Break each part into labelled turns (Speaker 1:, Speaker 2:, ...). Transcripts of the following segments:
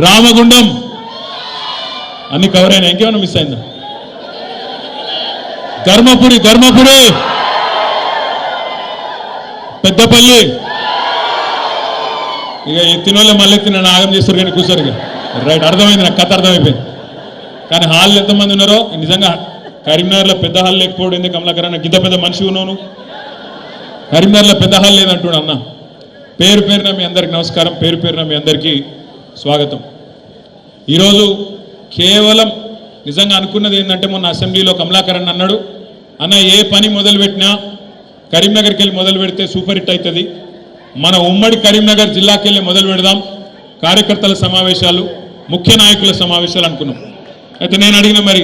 Speaker 1: రామగుండం అన్ని కవర్ అయినా ఇంకేమైనా మిస్ అయిందా? ధర్మపురి పెద్దపల్లి ఇక ఎత్తిన వాళ్ళే మళ్ళీ ఎత్తిన ఆగం చేస్తారు కానీ కూర్చోరు ఇక రైట్ అర్థమైంది నాకు కథ అర్థమైపోయింది. కానీ హాల్ ఎంతమంది ఉన్నారో నిజంగా కరీంనగర్లో పెద్ద హాల్ లేకపోవడం ఎందుకు కమలాకర్ అన్న గిద్ద పెద్ద మనిషి ఉన్నాను. కరీంనగర్లో పెద్ద హాల్ లేదంటున్నాడు అన్న. పేరు పేరున మీ అందరికి నమస్కారం, పేరు పేరున మీ అందరికీ స్వాగతం. ఈరోజు కేవలం నిజంగా అనుకున్నది ఏంటంటే మొన్న అసెంబ్లీలో కమలాకర్ అన్న అన్నాడు, అన్న ఏ పని మొదలుపెట్టినా కరీంనగర్కి వెళ్ళి మొదలు పెడితే సూపర్ హిట్ అవుతుంది, మన ఉమ్మడి కరీంనగర్ జిల్లాకి వెళ్ళి మొదలు పెడదాం, కార్యకర్తల సమావేశాలు ముఖ్య నాయకుల సమావేశాలు అనుకున్నాం. అయితే నేను అడిగిన మరి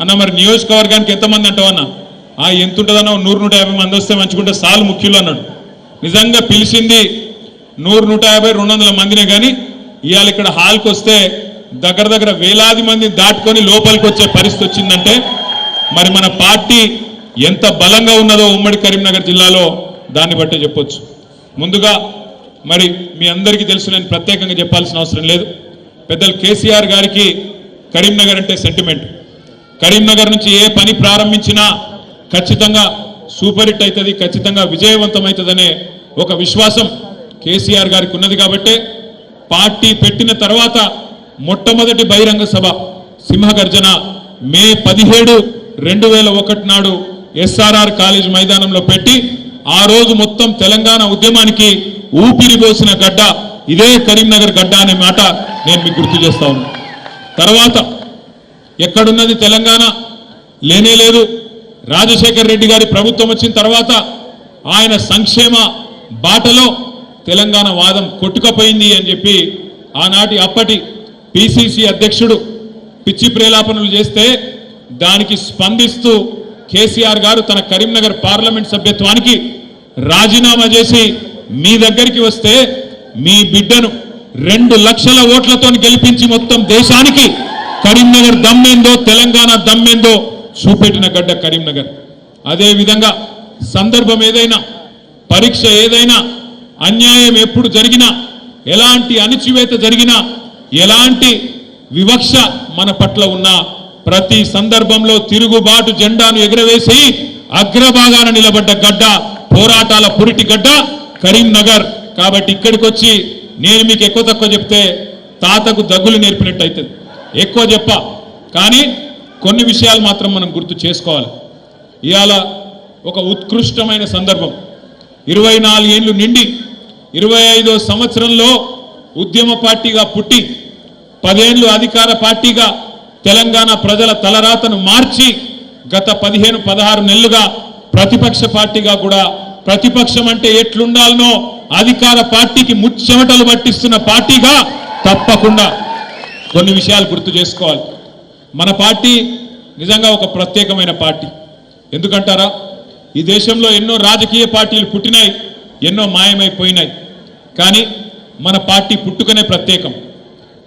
Speaker 1: అన్న మరి నియోజకవర్గానికి ఎంతమంది అంటావన్నా? ఎంత ఉంటుందన్నా 100-150 మంది వస్తే మంచుకుంటే సాలు ముఖ్యులు అన్నాడు. నిజంగా పిలిచింది 100-150-200 మందినే కానీ ఇవాళ ఇక్కడ హాల్కి వస్తే దగ్గర వేలాది మంది దాటుకొని లోపలికి వచ్చే పరిస్థితి వచ్చిందంటే మరి మన పార్టీ ఎంత బలంగా ఉన్నదో ఉమ్మడి కరీంనగర్ జిల్లాలో దాన్ని బట్టే చెప్పొచ్చు. ముందుగా మరి మీ అందరికీ తెలుసు, నేను ప్రత్యేకంగా చెప్పాల్సిన అవసరం లేదు. పెద్దలు కేసీఆర్ గారికి కరీంనగర్ అంటే సెంటిమెంట్. కరీంనగర్ నుంచి ఏ పని ప్రారంభించినా ఖచ్చితంగా సూపర్ హిట్ అవుతుంది, ఖచ్చితంగా విజయవంతమవుతుందనే ఒక విశ్వాసం కేసీఆర్ గారికి ఉన్నది. కాబట్టే పార్టీ పెట్టిన తర్వాత మొట్టమొదటి బహిరంగ సభ సింహగర్జన మే 17, 2001 నాడు ఎస్ఆర్ఆర్ కాలేజ్ మైదానంలో పెట్టి ఆ రోజు మొత్తం తెలంగాణ ఉద్యమానికి ఊపిరి పోసిన గడ్డ ఇదే కరీంనగర్ గడ్డ అనే మాట నేను మీకు గుర్తు చేస్తా ఉన్నాను. తర్వాత ఎక్కడున్నది తెలంగాణ? లేనే లేదు. రాజశేఖర్ రెడ్డి గారి ప్రభుత్వం వచ్చిన తర్వాత ఆయన సంక్షేమ బాటలో తెలంగాణ వాదం కొట్టుకపోయింది అని చెప్పి ఆనాటి అప్పటి పిసిసి అధ్యక్షుడు పిచ్చి ప్రేలాపనలు చేస్తే దానికి స్పందిస్తూ కేసీఆర్ గారు తన కరీంనగర్ పార్లమెంట్ సభ్యత్వానికి రాజీనామా చేసి మీ దగ్గరికి వస్తే మీ బిడ్డను 2 లక్షల ఓట్లతో గెలిపించి మొత్తం దేశానికి కరీంనగర్ దమ్మేందో తెలంగాణ దమ్మేందో చూపెట్టిన గడ్డ కరీంనగర్. అదేవిధంగా సందర్భం ఏదైనా, పరీక్ష ఏదైనా, అన్యాయం ఎప్పుడు జరిగినా, ఎలాంటి అణచివేత జరిగినా, ఎలాంటి వివక్ష మన పట్ల ఉన్నా ప్రతి సందర్భంలో తిరుగుబాటు జెండాను ఎగురవేసి అగ్రభాగాన నిలబడ్డ గడ్డ, పోరాటాల పురిటి గడ్డ కరీంనగర్. కాబట్టి ఇక్కడికి వచ్చి నేను మీకు ఎక్కువ తక్కువ చెప్తే తాతకు దగ్గులు నేర్పినట్టు అవుతుంది. ఎక్కువ చెప్ప కానీ కొన్ని విషయాలు మాత్రం మనం గుర్తు చేసుకోవాలి. ఇవాళ ఒక ఉత్కృష్టమైన సందర్భం. 24 ఏళ్ళు నిండి 25వ సంవత్సరంలో ఉద్యమ పార్టీగా పుట్టి 10 ఏళ్ళు అధికార పార్టీగా తెలంగాణ ప్రజల తలరాతను మార్చి గత 15-16 నెలలుగా ప్రతిపక్ష పార్టీగా కూడా ప్రతిపక్షం అంటే ఎట్లుండాలనో అధికార పార్టీకి ముచ్చెమటలు పట్టిస్తున్న పార్టీగా తప్పకుండా కొన్ని విషయాలు గుర్తు చేసుకోవాలి. మన పార్టీ నిజంగా ఒక ప్రత్యేకమైన పార్టీ. ఎందుకంటారా? ఈ దేశంలో ఎన్నో రాజకీయ పార్టీలు పుట్టినాయి, ఎన్నో మాయమైపోయినాయి. కానీ మన పార్టీ పుట్టుకనే ప్రత్యేకం.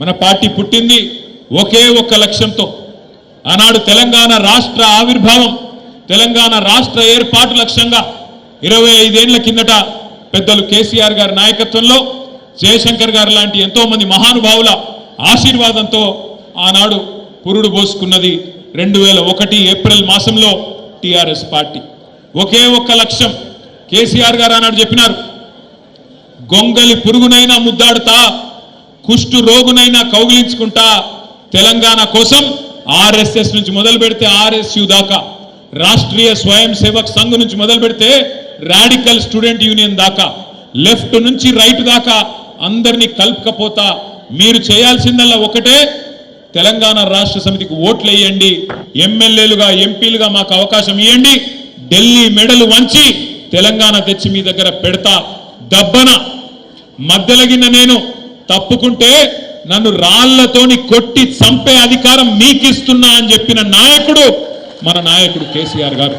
Speaker 1: మన పార్టీ పుట్టింది ఒకే ఒక్క లక్ష్యంతో. ఆనాడు తెలంగాణ రాష్ట్ర ఆవిర్భావం, తెలంగాణ రాష్ట్ర ఏర్పాటు లక్ష్యంగా 25 ఏళ్ల కిందట పెద్దలు కేసీఆర్ గారి నాయకత్వంలో జయశంకర్ గారు లాంటి ఎంతో మంది మహానుభావుల ఆశీర్వాదంతో ఆనాడు పురుడు పోసుకున్నది 2001 ఏప్రిల్ మాసంలో టిఆర్ఎస్ పార్టీ. ఒకే ఒక్క లక్ష్యం. కేసీఆర్ గారు ఆనాడు చెప్పినారు, గొంగలి పురుగునైనా ముద్దాడుతా, కుష్టు రోగునైనా కౌగిలించుకుంటా, తెలంగాణ కోసం ఆర్ఎస్ఎస్ నుంచి మొదలు పెడితే ఆర్ఎస్యు దాకా, రాష్ట్రీయ స్వయం సేవక్ సంఘ్ నుంచి మొదలు పెడితే రాడికల్ స్టూడెంట్ యూనియన్ దాకా, లెఫ్ట్ నుంచి రైట్ దాకా అందరినీ కలుపుకపోతా మీరు చేయాల్సిందల్లా ఒకటే, తెలంగాణ రాష్ట్ర సమితికి ఓట్లు వేయండి, ఎమ్మెల్యేలుగా ఎంపీలుగా మాకు అవకాశం ఇవ్వండి, ఢిల్లీ మెడలు వంచి తెలంగాణ తెచ్చి మీ దగ్గర పెడతా, దబ్బన మధ్యలగిన నేను తప్పుకుంటే నన్ను రాళ్లతోని కొట్టి చంపే అధికారం మీకిస్తున్నా అని చెప్పిన నాయకుడు మన నాయకుడు కేసీఆర్ గారు.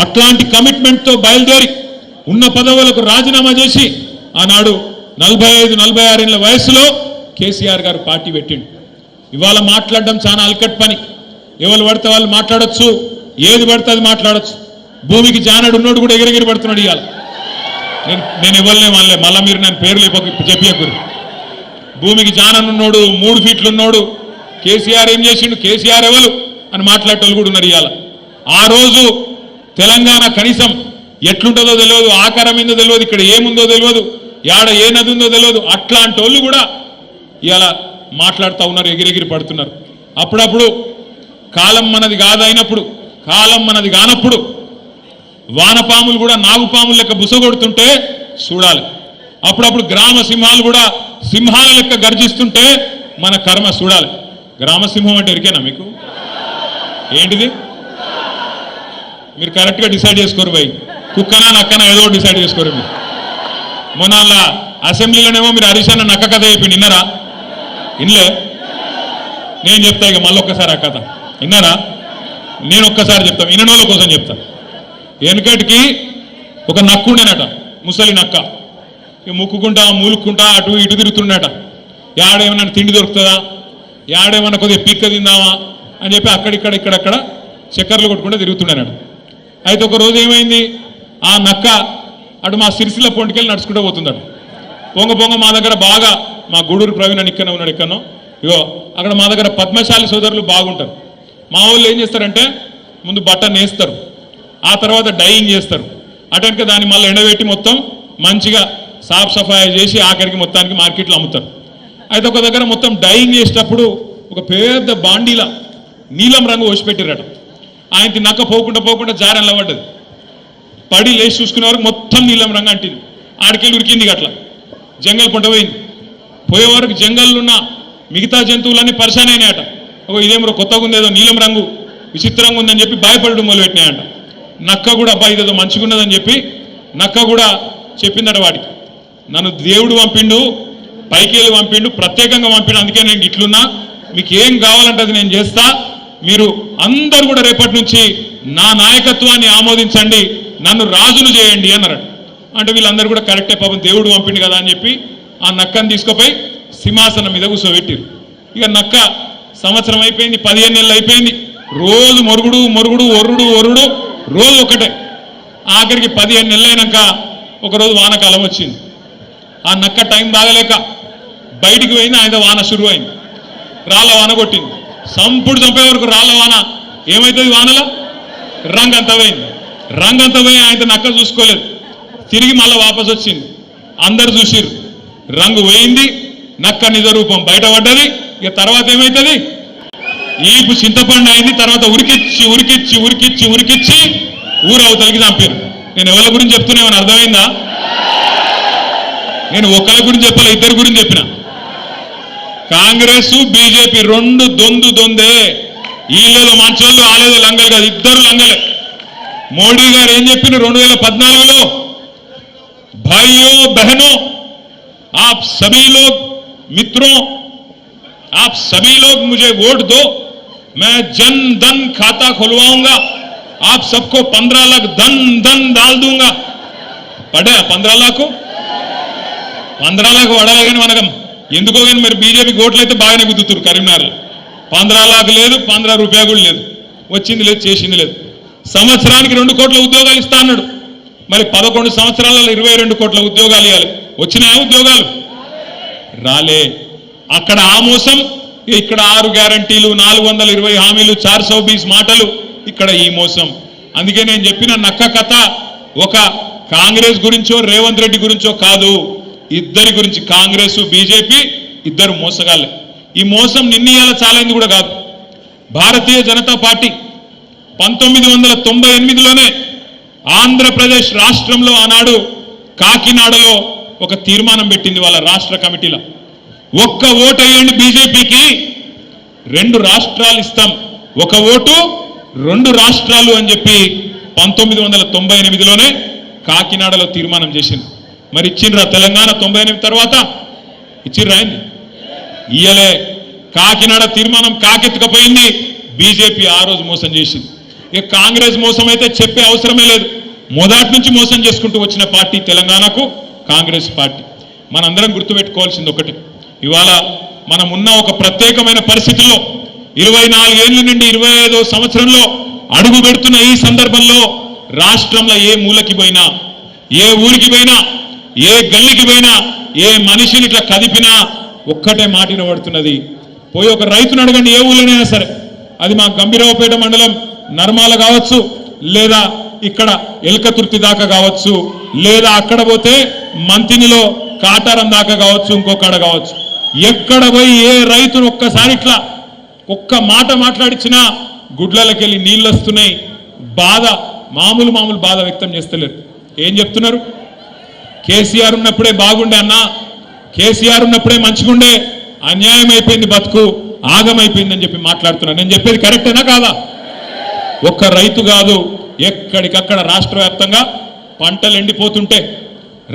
Speaker 1: అట్లాంటి కమిట్మెంట్తో బయలుదేరి ఉన్న పదవులకు రాజీనామా చేసి ఆనాడు 45-46 ఏళ్ల వయసులో కేసీఆర్ గారు పార్టీ పెట్టిండు. ఇవాళ మాట్లాడడం చాలా అల్కట్ పని. ఎవరు పడితే వాళ్ళు మాట్లాడచ్చు, ఏది పడితే అది మాట్లాడచ్చు. భూమికి జానడు ఉన్నోడు కూడా ఎగిరెగిరి పడుతున్నాడు. ఇవాళ నేను ఇవ్వలే వాళ్ళే, మళ్ళీ మీరు నేను పేర్లు చెప్పియకూరు. భూమికి జాననున్నోడు 3 ఫీట్లున్నోడు కేసీఆర్ ఏం చేసిండు, కేసీఆర్ ఎవరు అని మాట్లాడేటోళ్ళు కూడా ఉన్నారు. ఇవాళ ఆ రోజు తెలంగాణ కనీసం ఎట్లుంటుందో తెలియదు, ఆకారం ఏందో తెలియదు, ఇక్కడ ఏముందో తెలియదు, యాడ ఏ నది ఉందో తెలియదు, అట్లాంటి వాళ్ళు కూడా ఇవాళ మాట్లాడుతూ ఉన్నారు, ఎగిరెగిరి పడుతున్నారు. అప్పుడప్పుడు కాలం మనది కాదైనప్పుడు, కాలం మనది కానప్పుడు వానపాములు కూడా నాగుపాములు లెక్క బుసగొడుతుంటే చూడాలి. అప్పుడప్పుడు గ్రామ సింహాలు కూడా సింహాల లెక్క గర్జిస్తుంటే మన కర్మ చూడాలి. గ్రామసింహం అంటే ఎరికేనా మీకు? ఏంటిది? మీరు కరెక్ట్గా డిసైడ్ చేసుకోరు భయ్. కుక్కనా నక్కనా ఏదో డిసైడ్ చేసుకోరు మీరు. మొన్న అసెంబ్లీలోనేమో మీరు హరీష్ నక్క కథ చెప్పి విన్నారా? ఇన్లే. నేను చెప్తా ఇక మళ్ళీ ఒక్కసారి ఆ కథ విన్నారా? నేను ఒక్కసారి చెప్తాను, వినోళ్ళ కోసం చెప్తా. వెనకటికి ఒక నక్కు ఉండేనట, ముసలి నక్క. ముక్కుకుంటా మూలుక్కుంటా అటు ఇటు తిరుగుతుండట. యాడేమన్నా తిండి దొరుకుతుందా, యాడేమన్నా కొద్దిగా పీక్క తిందామా అని చెప్పి అక్కడిక్కడ ఇక్కడక్కడ చక్కర్లు కొట్టుకుంటూ తిరుగుతుండేనట. అయితే ఒక రోజు ఏమైంది, ఆ నక్క అటు మా సిరిసిల్ల పొంటికెళ్ళి నడుచుకుంటూ పోతుందట. పొంగ పొంగ మా దగ్గర బాగా, మా గూడూరు ప్రవీణ్ అని ఇక్కడనే ఉన్నాడు, ఇక్కడనో ఇగో అక్కడ మా దగ్గర పద్మశాలి సోదరులు బాగుంటారు. మా వాళ్ళు ఏం చేస్తారంటే ముందు బట్ట నేస్తారు, ఆ తర్వాత డైయింగ్ చేస్తారు. అటెనక దాన్ని మళ్ళీ ఎండబెట్టి మొత్తం మంచిగా సాఫ్ సఫాయి చేసి ఆఖరికి మొత్తానికి మార్కెట్లో అమ్ముతారు. అయితే ఒక దగ్గర మొత్తం డైయింగ్ చేసేటప్పుడు ఒక పెద్ద బాండీలా నీలం రంగు పోసిపెట్టిరట. ఆయనకి నక్క పోకుండా జారెన్ల పడ్డది. పడి లేచి చూసుకునే వరకు మొత్తం నీలం రంగు అంటింది. ఆడికెళ్ళి ఉరికింది అట్లా. జంగల్ పంట పోయింది. పోయే వరకు జంగల్లో ఉన్న మిగతా జంతువులన్నీ పరిశాన్ అయినాయట. ఇదేమో కొత్తగా ఉంది, ఏదో నీలం రంగు విచిత్రంగా ఉందని చెప్పి భయపడడం మొదలుపెట్టినాయంట. నక్క కూడా అబ్బాయి ఇదేదో మంచిగా ఉన్నదని చెప్పి నక్క కూడా చెప్పిందట వాడికి, నన్ను దేవుడు పంపిండు, పైకి వెళ్ళి పంపిండు, ప్రత్యేకంగా పంపిండు, అందుకే నేను ఇట్లున్నా, మీకు ఏం కావాలంటే అది నేను చేస్తా, మీరు అందరూ కూడా రేపటి నుంచి నా నాయకత్వాన్ని ఆమోదించండి, నన్ను రాజును చేయండి అన్నారట. అంటే వీళ్ళందరూ కూడా కరెక్టే, పాపం దేవుడు పంపిండు కదా అని చెప్పి ఆ నక్కను తీసుకుపోయి సింహాసనం మీద కూర్చోబెట్టిరు. ఇక నక్క సంవత్సరం అయిపోయింది, 15 నెలలు అయిపోయింది, రోజు మొరుగుడు ఒరుడు రోజు ఒకటే. ఆఖరికి 15 నెలలు అయినాక ఒకరోజు వానకాలం వచ్చింది. ఆ నక్క టైం బాగలేక బయటికి పోయింది. ఆయన వాన షురువు అయింది, రాళ్ళ వాన కొట్టింది. సంపుడు చంపే వరకు రాళ్ళ వాన ఏమవుతుంది, వానలో రంగంతా పోయి ఆయన నక్క చూసుకోలేదు. తిరిగి మళ్ళీ వాపసు వచ్చింది. అందరు చూసిరు, రంగు పోయింది, నక్క నిజ రూపం బయటపడ్డది. ఇక తర్వాత ఏమవుతుంది, ఈపు చింతపండు అయింది. తర్వాత ఉరికిచ్చి ఊరవతలకి చంపారు. నేను ఎవరి గురించి చెప్తున్నామని అర్థమైందా? నేను ఒకరి గురించి చెప్పాలి, ఇద్దరి గురించి చెప్పిన. కాంగ్రెస్ బీజేపీ రెండు దొందే. వీళ్ళేదో మంచోళ్ళు, ఆలేదో లంగలు కాదు, ఇద్దరు లంగలే. మోడీ గారు ఏం చెప్పిన 2014లో, भाइयों बहनों आप सभी लोग मित्रों आप सभी लोग मुझे वोट दो, मैं जन धन खाता खुलवाऊंगा, आप सबको 15 लाख धन डाल दूंगा. పడే 15 लाख పడాలి. కానీ మనకం ఎందుకో కానీ మరి బీజేపీ ఓట్లు అయితే బాగానే గుద్దుతున్నారు. కరీంనగర్లో 15 लाख లేదు, 15 రూపాయలు కూడా లేదు, వచ్చింది లేదు, చేసింది లేదు. సంవత్సరానికి 2 కోట్ల ఉద్యోగాలు ఇస్తా అన్నాడు. మరి 11 సంవత్సరాలలో 22 కోట్ల ఉద్యోగాలు ఇవ్వాలి. వచ్చినాయా ఉద్యోగాలు? రాలే. అక్కడ ఆ మోసం, ఇక్కడ 6 గ్యారంటీలు, 420 హామీలు, 420 మాటలు, ఇక్కడ ఈ మోసం. అందుకే నేను చెప్పిన నక్క కథ ఒక కాంగ్రెస్ గురించో రేవంత్ రెడ్డి గురించో కాదు, ఇద్దరి గురించి. కాంగ్రెస్ బీజేపీ ఇద్దరు మోసగాళ్ళే. ఈ మోసం నిన్నయాల చాలైంది కూడా కాదు. భారతీయ జనతా పార్టీ 1998లోనే ఆంధ్రప్రదేశ్ రాష్ట్రంలో ఆనాడు కాకినాడలో ఒక తీర్మానం పెట్టింది వాళ్ళ రాష్ట్ర కమిటీలో. ఒక్క ఓటు వేయండి బీజేపీకి, 2 రాష్ట్రాలు ఇస్తాం, ఒక ఓటు 2 రాష్ట్రాలు అని చెప్పి 1998లోనే కాకినాడలో తీర్మానం చేసింది. మరి ఇచ్చిండ్రా తెలంగాణ 98 తర్వాత? ఇచ్చిర్రా అయింది? ఇయ్యలే. కాకినాడ తీర్మానం కాకెత్తుకపోయింది. బీజేపీ ఆ రోజు మోసం చేసింది. ఇక కాంగ్రెస్ మోసం అయితే చెప్పే అవసరమే లేదు. మొదటి నుంచి మోసం చేసుకుంటూ వచ్చిన పార్టీ తెలంగాణకు కాంగ్రెస్ పార్టీ. మనందరం గుర్తుపెట్టుకోవాల్సింది ఒకటి, ఇవాళ మనం ఉన్న ఒక ప్రత్యేకమైన పరిస్థితుల్లో 24 ఏళ్ల నుండి 25వ సంవత్సరంలో అడుగు పెడుతున్న ఈ సందర్భంలో రాష్ట్రంలో ఏ మూలకి పోయినా, ఏ ఊరికి పోయినా, ఏ గల్లికి పోయినా, ఏ మనిషిని ఇట్లా కదిపినా ఒక్కటే మాట వినబడుతున్నది. పోయి ఒక రైతును అడగండి, ఏ ఊళ్ళోనైనా సరే, అది మా గంభీరావుపేట మండలం నర్మాల కావచ్చు, లేదా ఇక్కడ ఎల్కతుర్తి దాకా కావచ్చు, లేదా అక్కడ పోతే మంతినిలో కాటారం దాకా కావచ్చు, ఇంకొకడ కావచ్చు, ఎక్కడ పోయి ఏ రైతును ఒక్కసారి ఇట్లా ఒక్క మాట మాట్లాడించినా గుడ్లకెళ్ళి నీళ్ళు వస్తున్నాయి. బాధ మామూలు బాధ వ్యక్తం చేస్తలేరు. ఏం చెప్తున్నారు? కేసీఆర్ ఉన్నప్పుడే బాగుండే అన్నా, కేసీఆర్ ఉన్నప్పుడే మంచిగుండే, అన్యాయం అయిపోయింది, బతుకు ఆగమైపోయిందని చెప్పి మాట్లాడుతున్నారు. నేను చెప్పేది కరెక్టేనా కాదా? ఒక్క రైతు కాదు, ఎక్కడికక్కడ రాష్ట్ర వ్యాప్తంగా పంటలు ఎండిపోతుంటే,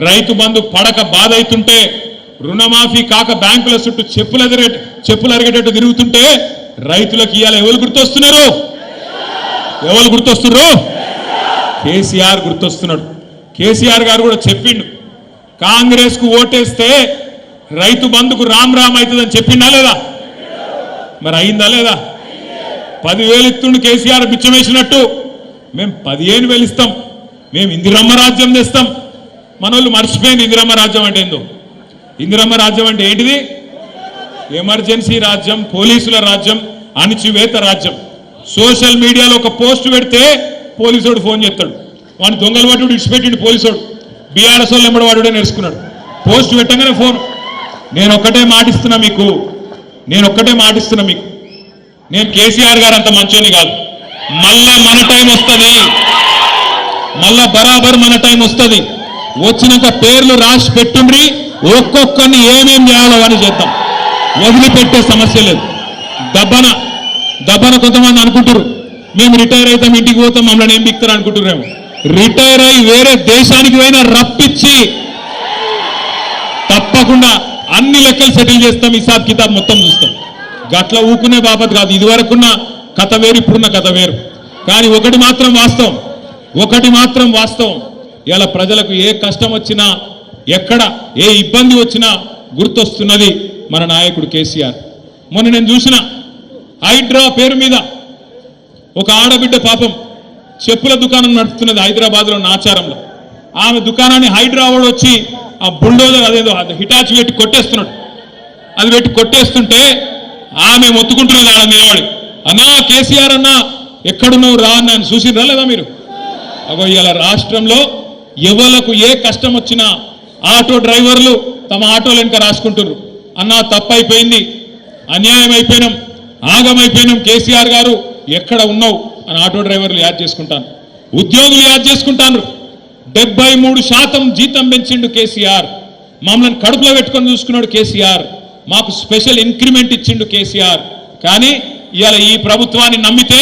Speaker 1: రైతు బంధు పడక బాధ అవుతుంటే, రుణమాఫీ కాక బ్యాంకుల చుట్టూ చెప్పులు అరిగేటట్టు తిరుగుతుంటే రైతులకు ఇవాళ ఎవరు గుర్తొస్తున్నారు? ఎవరు గుర్తొస్తున్నారు? కేసీఆర్ గుర్తొస్తున్నాడు. కేసీఆర్ గారు కూడా చెప్పిండు, కాంగ్రెస్ కు ఓటేస్తే రైతు బంధుకు రామ్ అవుతుందని చెప్పిండా లేదా? మరి అయిందా లేదా? 10,000 ఇస్తుండు కేసీఆర్ బిచ్చమేసినట్టు, మేము 15,000 ఇస్తాం, మేము ఇందిరమ్మ రాజ్యం తెస్తాం. మనోళ్ళు మర్చిపోయింది ఇందిరమ్మ రాజ్యం అంటే ఏందో. ఇందిరమ్మ రాజ్యం అంటే ఏంటిది? ఎమర్జెన్సీ రాజ్యం, పోలీసుల రాజ్యం, అణిచివేత రాజ్యం. సోషల్ మీడియాలో ఒక పోస్ట్ పెడితే పోలీసుడు ఫోన్ చేస్తాడు, వాడిని దొంగలు పట్టుడు ఇడిచిపెట్టిండు పోలీసుడు. బీఆర్ఎస్ వాళ్ళు ఎంబడి వాడుడే నేర్చుకున్నాడు, పోస్ట్ పెట్టగానే ఫోన్. నేను ఒక్కటే మాటిస్తున్నా మీకు, నేను కేసీఆర్ గారు అంత మంచోని కాదు. మళ్ళా మన టైం వస్తుంది, మళ్ళా బరాబర్ మన టైం వస్తుంది. వచ్చినాక పేర్లు రాసి పెట్టుండ్రి, ఒక్కొక్కరిని ఏమేం చేయాలో అని చేద్దాం, వదిలిపెట్టే సమస్య లేదు. దబ్బన కొంతమంది అనుకుంటారు మేము రిటైర్ అవుతాం, ఇంటికి పోతాం, మమ్మల్ని ఏం బిక్తారు అనుకుంటున్నాము. రిటైర్ అయి వేరే దేశానికి పోయినా రప్పించి తప్పకుండా అన్ని లెక్కలు సెటిల్ చేస్తాం, హిసాబ్ కితాబ్ మొత్తం చూస్తాం. గట్ల ఊకునే బాబత్ కాదు. ఇది వరకున్న కథ వేరు, ఇప్పుడున్న కథ వేరు. కానీ ఒకటి మాత్రం వాస్తవం, ఇలా ప్రజలకు ఏ కష్టం వచ్చినా, ఎక్కడ ఏ ఇబ్బంది వచ్చినా గుర్తొస్తున్నది మన నాయకుడు కేసీఆర్. మొన్న నేను చూసిన హైడ్రా పేరు మీద ఒక ఆడబిడ్డ పాపం చెప్పుల దుకాణం నడుపుతున్నది హైదరాబాద్లో నాచారంలో. ఆమె దుకాణాన్ని హైడ్రా వాడు వచ్చి ఆ బుల్డోజర్ అదేదో హిటాచి పెట్టి కొట్టేస్తున్నాడు. అది పెట్టి కొట్టేస్తుంటే ఆమె మొత్తుకుంటున్నది ఆడ నిలబడి, అన్నా కేసీఆర్ అన్నా ఎక్కడున్నావు రా అన్న అని. చూసిరా లేదా మీరు? అగో ఇలా రాష్ట్రంలో ఎవలకు ఏ కష్టం వచ్చినా ఆటో డ్రైవర్లు తమ ఆటోలు వెనుక రాసుకుంటున్నారు, అన్నా తప్పైపోయింది, అన్యాయం అయిపోయినాం, ఆగమైపోయినాం, కేసీఆర్ గారు ఎక్కడ ఉన్నావు అని ఆటో డ్రైవర్లు యాద్ చేసుకుంటాను, ఉద్యోగులు యాద్ చేసుకుంటాను. 73% జీతం పెంచిండు కేసీఆర్, మమ్మల్ని కడుపులో పెట్టుకొని చూసుకున్నాడు కేసీఆర్, మాకు స్పెషల్ ఇంక్రిమెంట్ ఇచ్చిండు కేసీఆర్. కానీ ఇవాళ ఈ ప్రభుత్వాన్ని నమ్మితే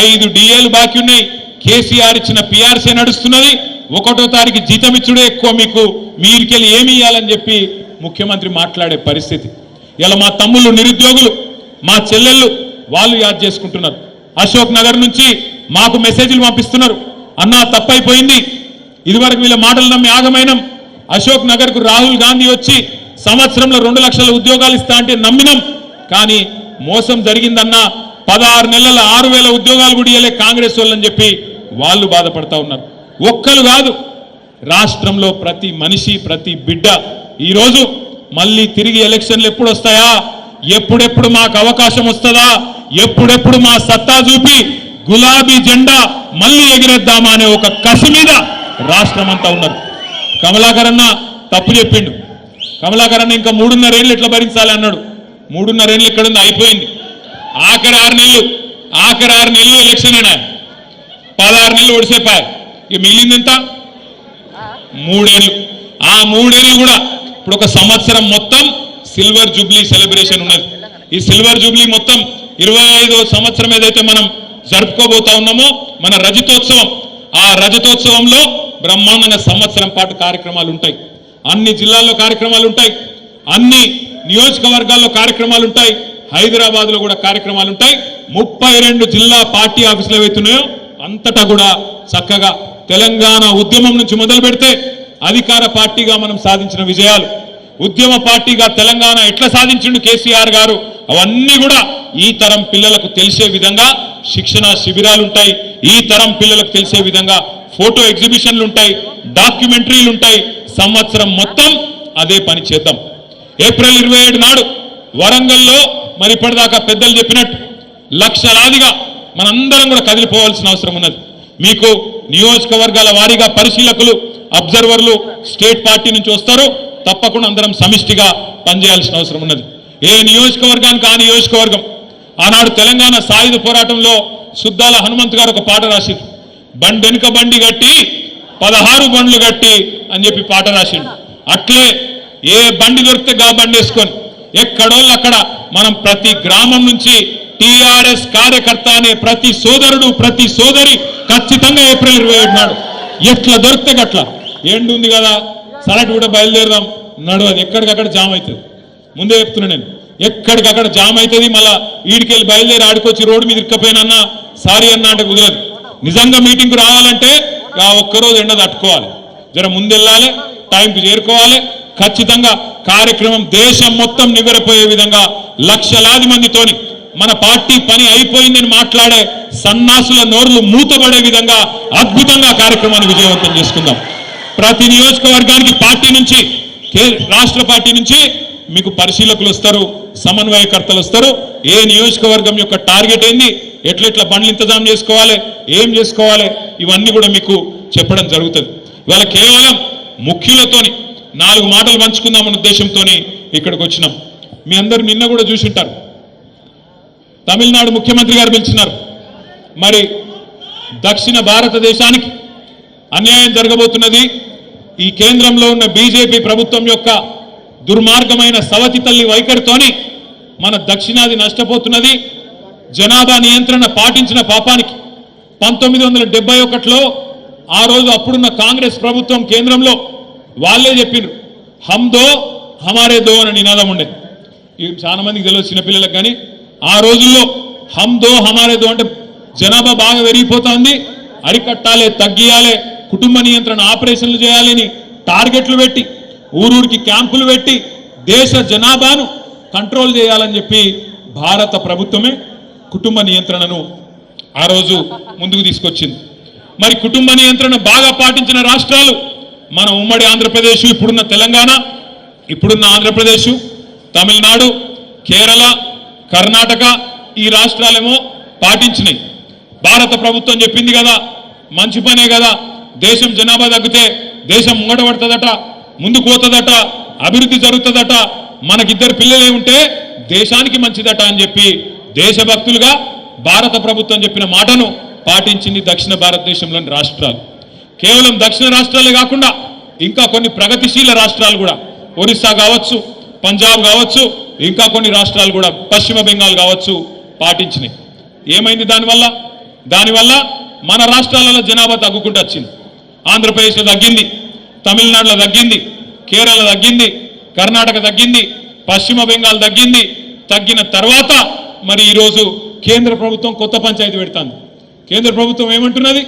Speaker 1: 5 డిఏలు బాకీ ఉన్నాయి, కేసీఆర్ ఇచ్చిన పిఆర్సీ నడుస్తున్నది, 1వ తారీఖు జీతం ఇచ్చుడే ఎక్కువ, మీకు మీరికెళ్ళి ఏమి ఇవ్వాలని చెప్పి ముఖ్యమంత్రి మాట్లాడే పరిస్థితి. ఇలా మా తమ్ముళ్ళు నిరుద్యోగులు, మా చెల్లెళ్ళు వాళ్ళు యాద్ చేసుకుంటున్నారు. అశోక్ నగర్ నుంచి మాకు మెసేజ్లు పంపిస్తున్నారు, అన్నా తప్పైపోయింది, ఇదివరకు వీళ్ళ మాటలు నమ్మి ఆగమైనం, అశోక్ నగర్కు రాహుల్ గాంధీ వచ్చి సంవత్సరంలో 2 లక్షల ఉద్యోగాలు ఇస్తా అంటే నమ్మినాం, కానీ మోసం జరిగిందన్నా 16 నెలల 6,000 ఉద్యోగాలు కూడా ఇయ్యలే కాంగ్రెస్ వాళ్ళని చెప్పి వాళ్ళు బాధపడతా ఉన్నారు. ఒక్కరు కాదు, రాష్ట్రంలో ప్రతి మనిషి, ప్రతి బిడ్డ ఈరోజు మళ్ళీ తిరిగి ఎలక్షన్లు ఎప్పుడు వస్తాయా, ఎప్పుడెప్పుడు మాకు అవకాశం వస్తుందా, ఎప్పుడెప్పుడు మా సత్తా చూపి గులాబీ జెండా మళ్ళీ ఎగిరేద్దామా అనే ఒక కసి మీద రాష్ట్రం అంతా ఉన్నారు. కమలాకర్ అన్న తప్పు చెప్పిండు. కమలాకర్ అన్న ఇంకా 3.5 ఏళ్ళు ఎట్లా భరించాలి అన్నాడు. 3.5 ఏళ్ళు ఎక్కడుంది, అయిపోయింది. ఆఖరి 6 నెలలు ఎలక్షన్ అయినా 16 నెలలు ఒడిసేపారు. ఇక మిగిలింది ఎంత? 3 ఏళ్ళు. ఆ 3 ఏళ్ళు కూడా ఇప్పుడు ఒక సంవత్సరం మొత్తం సిల్వర్ జూబ్లీ సెలబ్రేషన్ ఉన్నది. ఈ సిల్వర్ జూబ్లీ మొత్తం 25వ సంవత్సరం ఏదైతే మనం జరుపుకోబోతా ఉన్నామో మన రజతోత్సవం, ఆ రజతోత్సవంలో బ్రహ్మాండంగా సంవత్సరం పాటు కార్యక్రమాలు ఉంటాయి. అన్ని జిల్లాల్లో కార్యక్రమాలు ఉంటాయి, అన్ని నియోజకవర్గాల్లో కార్యక్రమాలు ఉంటాయి, హైదరాబాద్లో కూడా కార్యక్రమాలు ఉంటాయి. 32 జిల్లా పార్టీ ఆఫీసులు ఏవైతున్నాయో అంతటా కూడా చక్కగా తెలంగాణ ఉద్యమం నుంచి మొదలు పెడితే అధికార పార్టీగా మనం సాధించిన విజయాలు, ఉద్యమ పార్టీగా తెలంగాణ ఎట్లా సాధించిండు కేసీఆర్ గారు, అవన్నీ కూడా ఈ తరం పిల్లలకు తెలిసే విధంగా శిక్షణ శిబిరాలు ఉంటాయి, ఈ తరం పిల్లలకు తెలిసే విధంగా ఫోటో ఎగ్జిబిషన్లు ఉంటాయి, డాక్యుమెంటరీలు ఉంటాయి. సంవత్సరం మొత్తం అదే పని చేద్దాం. ఏప్రిల్ 27 నాడు వరంగల్లో మరి ఇప్పటిదాకా పెద్దలు చెప్పినట్టు లక్షలాదిగా మనందరం కూడా కదిలిపోవాల్సిన అవసరం ఉన్నది. మీకు నియోజకవర్గాల వారీగా పరిశీలకులు, అబ్జర్వర్లు స్టేట్ పార్టీ నుంచి వస్తారు. తప్పకుండా అందరం సమిష్టిగా పనిచేయాల్సిన అవసరం ఉన్నది. ఏ నియోజకవర్గానికి ఆ నియోజకవర్గం. ఆనాడు తెలంగాణ సాయుధ పోరాటంలో సుద్దాల హనుమంత్ గారు ఒక పాట రాసిండు. బండెనుక బండి కట్టి 16 బండ్లు కట్టి అని చెప్పి పాట రాసిండు. అట్లే ఏ బండి దొరికితే గా బండి వేసుకొని ఎక్కడోళ్ళు అక్కడ మనం ప్రతి గ్రామం నుంచి టీఆర్ఎస్ కార్యకర్త అనే ప్రతి సోదరుడు, ప్రతి సోదరి ఖచ్చితంగా ఏప్రిల్ 27 నాడు ఎట్లా దొరికితే గట్లా ఎండు ఉంది కదా సరటి కూడా బయలుదేరదాం నడవదు. ఎక్కడికక్కడ జామ్ అవుతుంది. ముందే చెప్తున్నా నేను, ఎక్కడికక్కడ జామ్ అవుతుంది. మళ్ళా ఈడికెళ్ళి బయలుదేరి ఆడుకొచ్చి రోడ్డు మీద ఇరుక్కపోయినన్నా సారీ అన్నా అంటే కుదరదు. నిజంగా మీటింగ్కు రావాలంటే ఆ ఒక్కరోజు ఎండ తట్టుకోవాలి. జర ముందెళ్ళాలి, టైంకి చేరుకోవాలి. ఖచ్చితంగా కార్యక్రమం దేశం మొత్తం నివ్వెరపోయే విధంగా లక్షలాది మందితోని మన పార్టీ పని అయిపోయిందని మాట్లాడే సన్నాసుల నోర్లు మూతబడే విధంగా అద్భుతంగా కార్యక్రమాన్ని విజయవంతం చేసుకుందాం. ప్రతి నియోజకవర్గానికి పార్టీ నుంచి, రాష్ట్ర పార్టీ నుంచి మీకు పరిశీలకులు వస్తారు, సమన్వయకర్తలు వస్తారు. ఏ నియోజకవర్గం యొక్క టార్గెట్ ఏంది, ఎట్లెట్లా బండ్లు ఇంతజాం చేసుకోవాలి, ఏం చేసుకోవాలి, ఇవన్నీ కూడా మీకు చెప్పడం జరుగుతుంది. ఇవాళ కేవలం ముఖ్యులతోని 4 మాటలు పంచుకుందామన్న ఉద్దేశంతో ఇక్కడికి వచ్చినాం. మీ అందరూ నిన్న కూడా చూసింటారు, తమిళనాడు ముఖ్యమంత్రి గారు పిలిచినారు. మరి దక్షిణ భారతదేశానికి అన్యాయం జరగబోతున్నది. ఈ కేంద్రంలో ఉన్న బీజేపీ ప్రభుత్వం యొక్క దుర్మార్గమైన సవతి తల్లి వైఖరితోని మన దక్షిణాది నష్టపోతున్నది. జనాభా నియంత్రణ పాటించిన పాపానికి 1971లో ఆ రోజు అప్పుడున్న కాంగ్రెస్ ప్రభుత్వం కేంద్రంలో వాళ్ళే చెప్పిండ్రు, హమ్ దో హమారే దో అని నినాదం ఉండేది. ఇవి చాలా మందికి తెలియదు, చిన్నపిల్లలకు. కానీ ఆ రోజుల్లో హమ్ దో హమారే దో అంటే జనాభా బాగా పెరిగిపోతుంది, అరికట్టాలి, తగ్గియాలి, కుటుంబ నియంత్రణ ఆపరేషన్లు చేయాలని టార్గెట్లు పెట్టి, ఊరూరికి క్యాంపులు పెట్టి దేశ జనాభాను కంట్రోల్ చేయాలని చెప్పి భారత ప్రభుత్వమే కుటుంబ నియంత్రణను ఆ రోజు ముందుకు తీసుకొచ్చింది. మరి కుటుంబ నియంత్రణ బాగా పాటించిన రాష్ట్రాలు మన ఉమ్మడి ఆంధ్రప్రదేశ్, ఇప్పుడున్న తెలంగాణ, ఇప్పుడున్న ఆంధ్రప్రదేశ్, తమిళనాడు, కేరళ, కర్ణాటక, ఈ రాష్ట్రాలేమో పాటించినాయి. భారత ప్రభుత్వం చెప్పింది కదా, మంచి పనే కదా, దేశం జనాభా తగ్గితే దేశం ముంగటపడుతుందట, ముందుకు పోతుందట, అభివృద్ధి జరుగుతుందట, మనకిద్దరు పిల్లలే ఉంటే దేశానికి మంచిదట అని చెప్పి దేశభక్తులుగా భారత ప్రభుత్వం చెప్పిన మాటను పాటించింది దక్షిణ భారతదేశంలోని రాష్ట్రాలు. కేవలం దక్షిణ రాష్ట్రాలే కాకుండా ఇంకా కొన్ని ప్రగతిశీల రాష్ట్రాలు కూడా, ఒరిస్సా కావచ్చు, పంజాబ్ కావచ్చు, ఇంకా కొన్ని రాష్ట్రాలు కూడా, పశ్చిమ బెంగాల్ కావచ్చు, పాటించినాయి. ఏమైంది దానివల్ల మన రాష్ట్రాలలో జనాభా తగ్గుకుంటూ వచ్చింది. ఆంధ్రప్రదేశ్లో తగ్గింది, తమిళనాడులో తగ్గింది, కేరళ తగ్గింది, కర్ణాటక తగ్గింది, పశ్చిమ బెంగాల్ తగ్గింది. తగ్గిన తర్వాత మరి ఈరోజు కేంద్ర ప్రభుత్వం కొత్త పంచాయతీ పెడుతుంది. కేంద్ర ప్రభుత్వం ఏమంటున్నది,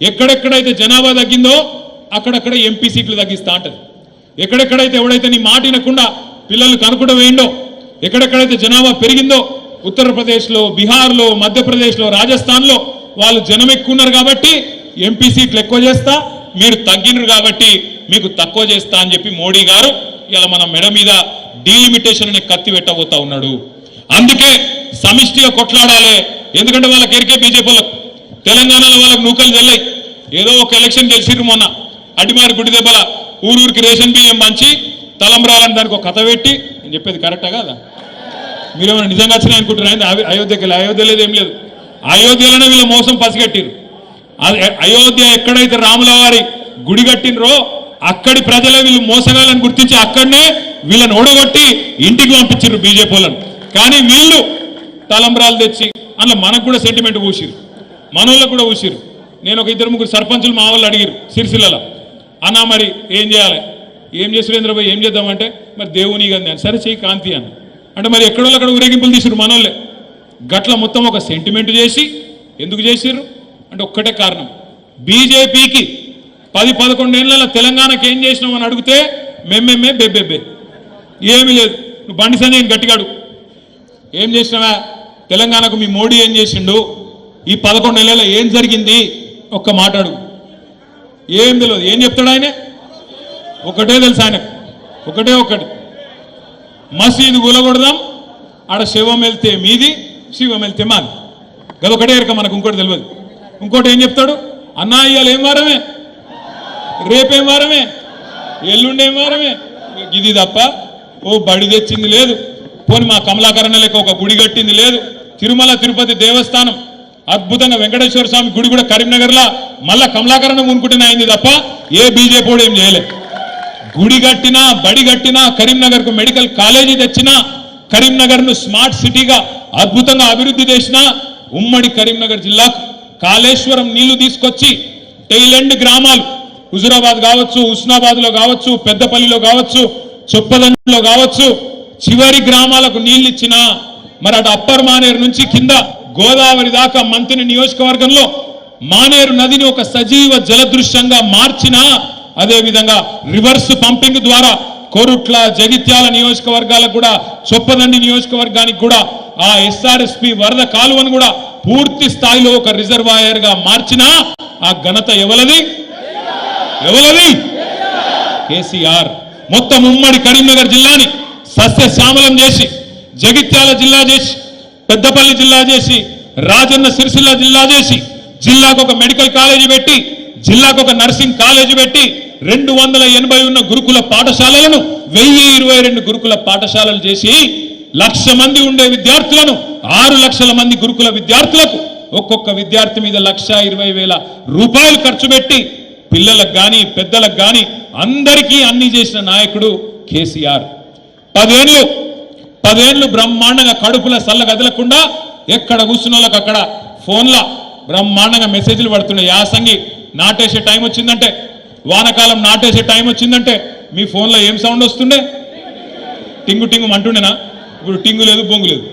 Speaker 1: ఎక్కడెక్కడైతే జనాభా తగ్గిందో అక్కడక్కడ ఎంపీ సీట్లు తగ్గిస్తా అంటది. ఎక్కడెక్కడైతే ఎవడైతే నీ మాట వినకుండా పిల్లలు కనుకుండా వేయండో, ఎక్కడెక్కడైతే జనాభా పెరిగిందో, ఉత్తరప్రదేశ్లో, బీహార్లో, మధ్యప్రదేశ్లో, రాజస్థాన్లో వాళ్ళు జనం ఎక్కువ ఉన్నారు కాబట్టి ఎంపీ సీట్లు ఎక్కువ చేస్తా, మీరు తగ్గినారు కాబట్టి మీకు తక్కువ చేస్తా అని చెప్పి మోడీ గారు ఇలా మన మెడ మీద డీలిమిటేషన్ అనే కత్తి పెట్టబోతా ఉన్నాడు. అందుకే సమిష్టిగా కొట్లాడాలి. ఎందుకంటే వాళ్ళకి ఎరికే బీజేపీ వాళ్ళకు తెలంగాణలో వాళ్ళకు నూకలు తెల్లయి. ఏదో ఒక ఎలక్షన్ గెలిచిర్రు మొన్న, అడిమారి గుడి దెబ్బల ఊరూరికి రేషన్ బియ్యం పంచి తలంబ్రాలని దానికి ఒక కథ పెట్టి, నేను చెప్పేది కరెక్టా కాదా? మీరేమైనా నిజంగా వచ్చినాయి అనుకుంటున్నాయి? అయోధ్యకి అయోధ్య లేదు, ఏం లేదు. అయోధ్యలోనే వీళ్ళ మోసం పసిగట్టిరు. అయోధ్య ఎక్కడైతే రాముల వారి గుడి కట్టినరో అక్కడి ప్రజలే వీళ్ళు మోసగాలని గుర్తించి అక్కడనే వీళ్ళని ఓడగొట్టి ఇంటికి పంపించారు బీజేపీ వాళ్ళని. కానీ వీళ్ళు తలంబ్రాలు తెచ్చి అందులో మనకు కూడా సెంటిమెంట్ ఊసిరు, మనోళ్ళకు కూడా ఊసిరు. నేను ఒక 2-3 సర్పంచులు మా వాళ్ళు అడిగారు సిరిసిల్లలో, అన్నా మరి ఏం చేయాలి, ఏం చేసి సురేంద్రబాబు ఏం చేద్దామంటే మరి దేవుని గంది అని, సరే చెయ్యి కాంతి అన్న అంటే మరి ఎక్కడోళ్ళు అక్కడ ఊరేగింపులు తీసిరు మనోళ్ళే. గట్ల మొత్తం ఒక సెంటిమెంట్ చేసి ఎందుకు చేసిర్రు అంటే ఒక్కటే కారణం, బీజేపీకి 10-11 ఏళ్ళ తెలంగాణకి ఏం చేసినావు అని అడిగితే మెమ్మెమ్మే బెబ్బెబ్బే, ఏమీ లేదు. నువ్వు బండి సంజయ్ గట్టిగా అడుగు, ఏం చేసినావా తెలంగాణకు మీ మోడీ ఏం చేసిండు, ఈ 11 నెలల్లో ఏం జరిగింది, ఒక్క మాట అడుగు. ఏం తెలియదు. ఏం చెప్తాడు ఆయన? ఒకటే తెలుసు ఆయనకు, ఒకటి మసీదు కూలగొడదాం, ఆడ శవం వెళ్తే మీది, శివం వెళ్తే మాది. గదొకటే ఎరక, మనకు ఇంకోటి తెలియదు. ఇంకోటి ఏం చెప్తాడు, అన్నా ఇవాళ ఏం వారమే, రేపేం వారమే, ఎల్లుండేం వారమే, ఇది తప్ప ఓ బడి తెచ్చింది లేదు. పోని మా కమలాకరణ లెక్క ఒక గుడి కట్టింది లేదు. తిరుమల తిరుపతి దేవస్థానం అద్భుతంగా వెంకటేశ్వర స్వామి గుడి కూడా కరీంనగర్లో మళ్ళా కమలాకరణం ఉనుకుంటేనే అయింది తప్ప ఏ బీజేపీ కూడా ఏం చేయలేదు. గుడి కట్టినా, బడి కట్టినా, కరీంనగర్కు మెడికల్ కాలేజీ తెచ్చినా, కరీంనగర్ను స్మార్ట్ సిటీగా అద్భుతంగా అభివృద్ధి చేసిన ఉమ్మడి కరీంనగర్ జిల్లాకు కాళేశ్వరం నీళ్లు తీసుకొచ్చి టైలెండ్ గ్రామాలు హుజురాబాద్ కావచ్చు, హుస్నాబాద్లో కావచ్చు, పెద్దపల్లిలో కావచ్చు, చొప్పదండిలో కావచ్చు, చివరి గ్రామాలకు నీళ్లు ఇచ్చిన, మరి అటు అప్పర్ మానేరు నుంచి కింద గోదావరి దాకా మంత్రి నియోజకవర్గంలో మానేరు నదిని ఒక సజీవ జలదృశ్యంగా మార్చిన, అదేవిధంగా రివర్స్ పంపింగ్ ద్వారా కోరుట్ల, జగిత్యాల నియోజకవర్గాలకు కూడా, చొప్పదండి నియోజకవర్గానికి కూడా ఆ ఎస్ఆర్ఎస్పి వరద కాలువను కూడా పూర్తి స్థాయిలో ఒక రిజర్వాయర్ గా మార్చిన ఆ ఘనత ఎవలది? కేసీఆర్. మొత్తం ఉమ్మడి కరీంనగర్ జిల్లాని సస్యశ్యామలం చేసి, జగిత్యాల జిల్లా చేసి, పెద్దపల్లి జిల్లా చేసి, రాజన్న సిరిసిల్ల జిల్లా చేసి, జిల్లాకు ఒక మెడికల్ కాలేజీ పెట్టి, జిల్లాకు ఒక నర్సింగ్ కాలేజీ పెట్టి, 280 ఉన్న గురుకుల పాఠశాలలను 1022 గురుకుల పాఠశాలలు చేసి, 1,00,000 మంది ఉండే విద్యార్థులను 6 లక్షల మంది గురుకుల విద్యార్థులకు ఒక్కొక్క విద్యార్థి మీద 1,20,000 రూపాయలు ఖర్చు పెట్టి పిల్లలకు కానీ పెద్దలకు కానీ అందరికీ అన్ని చేసిన నాయకుడు కేసీఆర్. 10 ఏళ్ళు బ్రహ్మాండంగా కడుపుల సల్ల కదలకుండా ఎక్కడ కూర్చున్న వాళ్ళకి అక్కడ ఫోన్ల బ్రహ్మాండంగా మెసేజ్లు పడుతున్నాయి. యాసంగి నాటేసే టైం వచ్చిందంటే, వానకాలం నాటేసే టైం వచ్చిందంటే మీ ఫోన్లో ఏం సౌండ్ వస్తుండే? టింగు టింగు అంటుండేనా? ఇప్పుడు టింగు లేదు, బొంగు లేదు.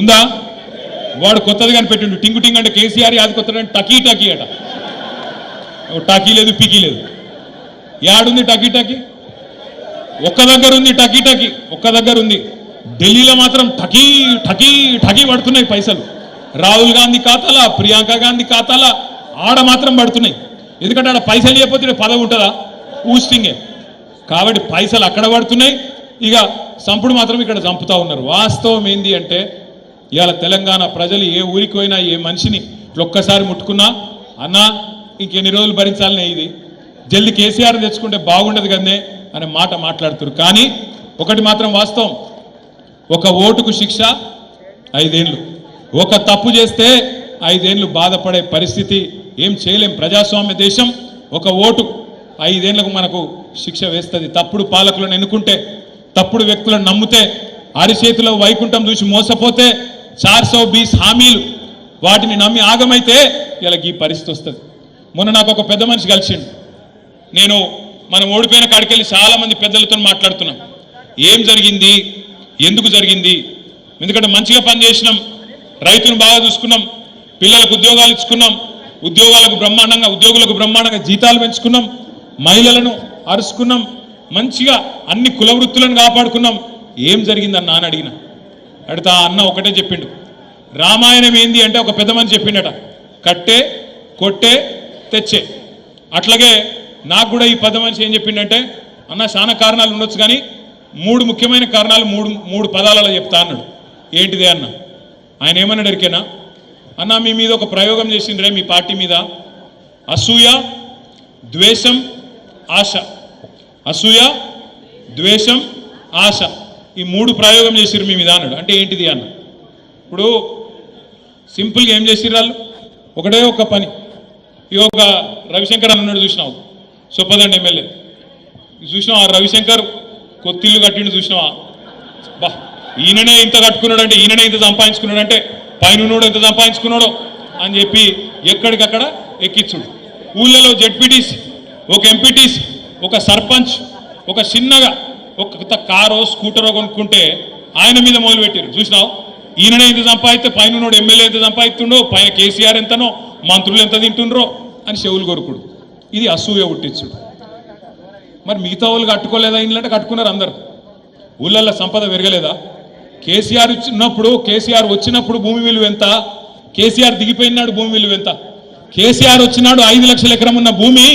Speaker 1: ఉందా? వాడు కొత్తది కనిపెట్టిండు. టింగు టింగ్ అంటే కేసీఆర్, అది కొత్తది అంటే టకీ టకీ అట. టకీ లేదు, పికీ లేదు. యాడుంది టకీ టకీ? ఒక్క దగ్గర ఉంది టకీ టకీ, ఒక్క దగ్గర ఉంది. ఢిల్లీలో మాత్రం టకీ టకీ టకీ పడుతున్నాయి పైసలు. రాహుల్ గాంధీ ఖాతాలా, ప్రియాంక గాంధీ ఖాతాలా ఆడ మాత్రం పడుతున్నాయి. ఎందుకంటే ఆడ పైసలు చేయకపోతే పదవి ఉంటుందా? ఊస్టింగే. కాబట్టి పైసలు అక్కడ పడుతున్నాయి, ఇక సంపుడు మాత్రం ఇక్కడ చంపుతా ఉన్నారు. వాస్తవం ఏంది అంటే, ఇవాళ తెలంగాణ ప్రజలు ఏ ఊరికి పోయినా, ఏ మనిషిని ఒక్కసారి ముట్టుకున్నా, అన్నా ఇంకెన్ని రోజులు భరించాలనే, ఇది జల్ది కేసీఆర్ తెచ్చుకుంటే బాగుండదు కదనే అనే మాట మాట్లాడుతున్నారు. కానీ ఒకటి మాత్రం వాస్తవం, ఒక ఓటుకు శిక్ష 5 ఏళ్ళు, ఒక తప్పు చేస్తే 5 ఏళ్ళు బాధపడే పరిస్థితి. ఏం చేయలేం. ప్రజాస్వామ్య దేశం. ఒక ఓటు 5 ఏళ్లకు మనకు శిక్ష వేస్తుంది. తప్పుడు పాలకులను ఎన్నుకుంటే, తప్పుడు వ్యక్తులను నమ్మితే, అరిచేతిలో వైకుంఠం చూసి మోసపోతే, 420 హామీలు వాటిని నమ్మి ఆగమైతే ఇలా ఈ పరిస్థితి వస్తుంది. మొన్న నాకు ఒక పెద్ద మనిషి కలిసిండు. నేను మనం ఓడిపోయిన కాడికెళ్ళి చాలా మంది పెద్దలతో మాట్లాడుతున్నాం. ఏం జరిగింది, ఎందుకు జరిగింది? ఎందుకంటే మంచిగా పనిచేసినాం, రైతును బాగా చూసుకున్నాం, పిల్లలకు ఉద్యోగాలు ఇచ్చుకున్నాం, ఉద్యోగులకు బ్రహ్మాండంగా జీతాలు పెంచుకున్నాం, మహిళలను అరుచుకున్నాం, మంచిగా అన్ని కుల వృత్తులను కాపాడుకున్నాం. ఏం జరిగిందన్న అని అడిగిన. అడిగితే ఆ అన్న ఒకటే చెప్పిండు, రామాయణం ఏంది అంటే ఒక పెద్ద మనిషి చెప్పిండట, కట్టే, కొట్టే, తెచ్చే. అట్లాగే నాకు కూడా ఈ పెద్ద మనిషి ఏం చెప్పిండంటే, అన్న చాలా కారణాలు ఉండొచ్చు కానీ 3 ముఖ్యమైన కారణాలు 3 పదాలలో చెప్తా అన్నాడు. ఏంటిదే అన్న? ఆయన ఏమన్నాడు ఎరికేనా? అన్న మీ మీద ఒక ప్రయోగం చేసిండ్రే, మీ పార్టీ మీద, అసూయ, ద్వేషం, ఆశ. అసూయ, ద్వేషం, ఆశ, ఈ 3 ప్రయోగం చేసిర్రు మీ మీద అన్నాడు. అంటే ఏంటిది అన్న? ఇప్పుడు సింపుల్గా ఏం చేసిర్రు వాళ్ళు? ఒకటే ఒక పని. ఈ ఒక రవిశంకర్ అని ఉన్నాడు, చూసినావు, చొప్పదండి ఎమ్మెల్యే చూసినావు. ఆ రవిశంకర్ కొత్తిల్లు కట్టిండు చూసినావా? బా, ఈయననే ఇంత కట్టుకున్నాడు అంటే, ఈయననే ఇంత సంపాదించుకున్నాడు అంటే, పైనున్నోడు ఎంత సంపాదించుకున్నాడో అని చెప్పి ఎక్కడికక్కడ ఎక్కించుడు. ఊళ్ళలో జెడ్పీటీసీ, ఒక ఎంపీటీసీ, ఒక సర్పంచ్, ఒక చిన్నగా ఒక కారో స్కూటరో కొనుక్కుంటే ఆయన మీద మొదలుపెట్టారు. చూసినావు, ఈయననే ఇంత సంపాదిస్తే పైనున్నోడు ఎమ్మెల్యే ఎంత సంపాదిస్తుండో, పైన కేసీఆర్ ఎంతనో, మంత్రులు ఎంత తింటుండ్రో అని చెవులు కొరుకుడు. ఇది అసూయ పుట్టించుడు. మరి మిగతా వాళ్ళు కట్టుకోలేదా? ఇండ్లంటే కట్టుకున్నారు అందరు. ఊళ్ళల్లో సంపద పెరగలేదా? కేసీఆర్ వచ్చినప్పుడు భూమి విలువ ఎంత? కేసీఆర్ దిగిపోయినాడు భూమి విలువ ఎంత? కేసీఆర్ వచ్చినాడు 5 లక్షల ఎకరం ఉన్న భూమి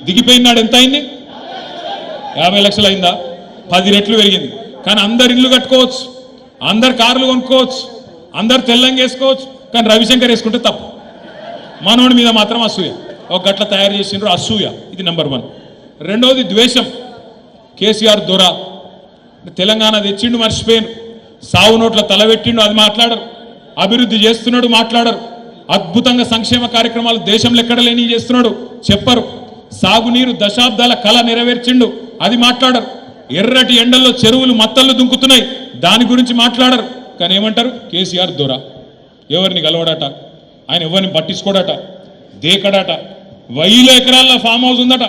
Speaker 1: దిగిపోయినాడు ఎంత అయింది? 50 లక్షలు అయిందా? 10 రెట్లు పెరిగింది. కానీ అందరు ఇల్లు కట్టుకోవచ్చు, అందరు కార్లు కొనుక్కోవచ్చు, అందరు తెల్లంగా వేసుకోవచ్చు. కానీ రవిశంకర్ వేసుకుంటే తప్పు. మనోడి మీద మాత్రం అసూయ, ఒక గట్ల తయారు చేసిండ్రు అసూయ. ఇది నెంబర్ 1. రెండోది ద్వేషం. కేసీఆర్ దొర తెలంగాణ తెచ్చిండు, మర్చిపోయాను. సావు నోట్ల తలబెట్టిండు, అది మాట్లాడరు. అభివృద్ధి చేస్తున్నాడు, మాట్లాడరు. అద్భుతంగా సంక్షేమ కార్యక్రమాలు దేశంలో ఎక్కడ లేని చేస్తున్నాడు, చెప్పరు. సాగునీరు దశాబ్దాల కళ నెరవేర్చిండు, అది మాట్లాడరు. ఎర్రటి ఎండల్లో చెరువులు మత్తళ్ళు దుంకుతున్నాయి, దాని గురించి మాట్లాడరు. కానీ ఏమంటారు? కేసీఆర్ దొర. ఎవరిని గలవడట, ఆయన ఎవరిని పట్టించుకోడట, దేకడట. 1000 ఎకరాల ఫామ్ హౌస్ ఉందట,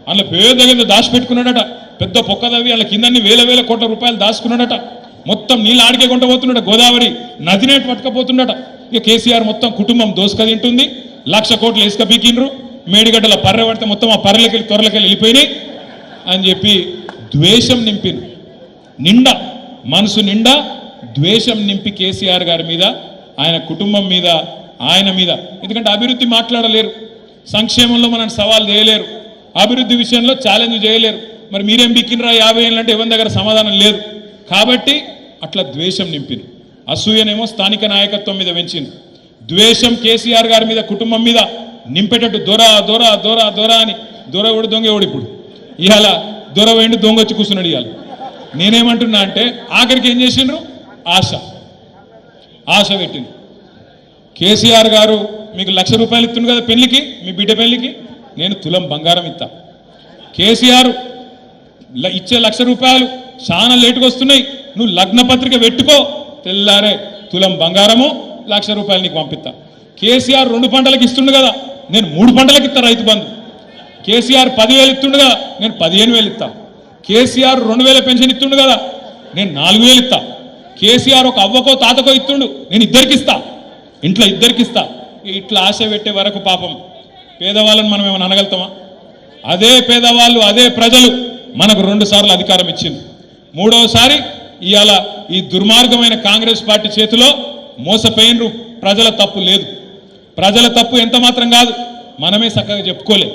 Speaker 1: అందులో పేద దాచిపెట్టుకున్నాడట. పెద్ద పొక్కదవి వాళ్ళ కిందన్ని వేల కోట్ల రూపాయలు దాచుకున్నాడట. మొత్తం నీళ్ళు ఆడికే కొంట పోతున్నాడు, గోదావరి నదినే పట్టుకపోతున్నాడట. ఇక కేసీఆర్ మొత్తం కుటుంబం దోసుక తింటుంది. 1,00,000 కోట్లు ఇసుక పీకిండ్రు, మేడిగడ్డల పర్రె పడితే మొత్తం ఆ పర్రెలకెళ్ళి త్వరలకెళ్ళి వెళ్ళిపోయినాయి అని చెప్పి ద్వేషం నింపింది. నిండా మనసు నిండా ద్వేషం నింపి కేసీఆర్ గారి మీద, ఆయన కుటుంబం మీద, ఆయన మీద. ఎందుకంటే అభివృద్ధి మాట్లాడలేరు, సంక్షేమంలో మనం సవాల్ చేయలేరు, అభివృద్ధి విషయంలో ఛాలెంజ్ చేయలేరు. మరి మీరేం బిక్కినరా 50 ఏళ్ళు అంటే ఎవరి దగ్గర సమాధానం లేదు. కాబట్టి అట్లా ద్వేషం నింపింది. అసూయనేమో స్థానిక నాయకత్వం మీద పెంచింది. ద్వేషం కేసీఆర్ గారి మీద, కుటుంబం మీద నింపేటట్టు దొర దొర దొర దొర అని. దొర ఎవడు, దొంగ ఎవడు? ఇప్పుడు ఇవాళ దొర వేయండి, దొంగ వచ్చి కూర్చున్నాడు. ఇవాళ నేనేమంటున్నా అంటే ఆఖరికి ఏం చేసిండ్రు? ఆశ పెట్టింది. కేసీఆర్ గారు మీకు 1,00,000 రూపాయలు ఇస్తుంది కదా పెళ్లికి, మీ బిడ్డ పెళ్లికి, నేను తులం బంగారం ఇస్తా. కేసీఆర్ ఇచ్చే 1,00,000 రూపాయలు చాలా లేటుగా వస్తున్నాయి, నువ్వు లగ్న పత్రిక పెట్టుకో, తెల్లారే తులం బంగారము 1,00,000 రూపాయలు నీకు పంపిస్తా. కేసీఆర్ 2 పంటలకు ఇస్తుండు కదా, నేను 3 పంటలకు ఇస్తా రైతు బంధు. కేసీఆర్ 10,000 ఇస్తుండు కదా, నేను 15,000 ఇస్తా. కేసీఆర్ 2,000 పెన్షన్ ఇస్తుండు కదా, నేను 4,000 ఇస్తా. కేసీఆర్ ఒక అవ్వకో తాతకో ఇస్తుండు, నేను ఇద్దరికి ఇస్తా, ఇంట్లో ఇద్దరికి ఇస్తా. ఇట్లా ఆశ పెట్టే వరకు పాపం పేదవాళ్ళని మనం ఏమైనా అనగలుగుతామా? అదే పేదవాళ్ళు, అదే ప్రజలు మనకు 2 సార్లు అధికారం ఇచ్చింది. 3వసారి ఇవాళ ఈ దుర్మార్గమైన కాంగ్రెస్ పార్టీ చేతిలో మోసపోయినరు. ప్రజల తప్పు లేదు, ప్రజల తప్పు ఎంత మాత్రం కాదు. మనమే చక్కగా చెప్పుకోలే,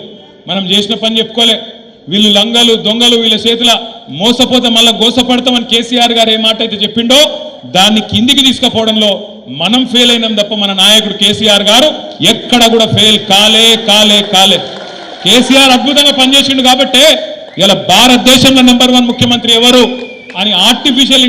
Speaker 1: మనం చేసిన పని చెప్పుకోలే. వీళ్ళు లంగలు దొంగలు, వీళ్ళ చేతుల మోసపోతే మళ్ళీ గోసపడతామని కేసీఆర్ గారు ఏ మాట అయితే చెప్పిండో దాన్ని కిందికి తీసుకుపోవడంలో మనం ఫెయిల్ అయినాం తప్ప మన నాయకుడు కేసీఆర్ గారు ఎక్కడ కూడా ఫెయిల్ కాలే. కేసీఆర్ అద్భుతంగా పనిచేసిండు కాబట్టే ఇలా భారతదేశంలో నెంబర్ 1 ముఖ్యమంత్రి ఎవరు అని ఆర్టిఫిషియల్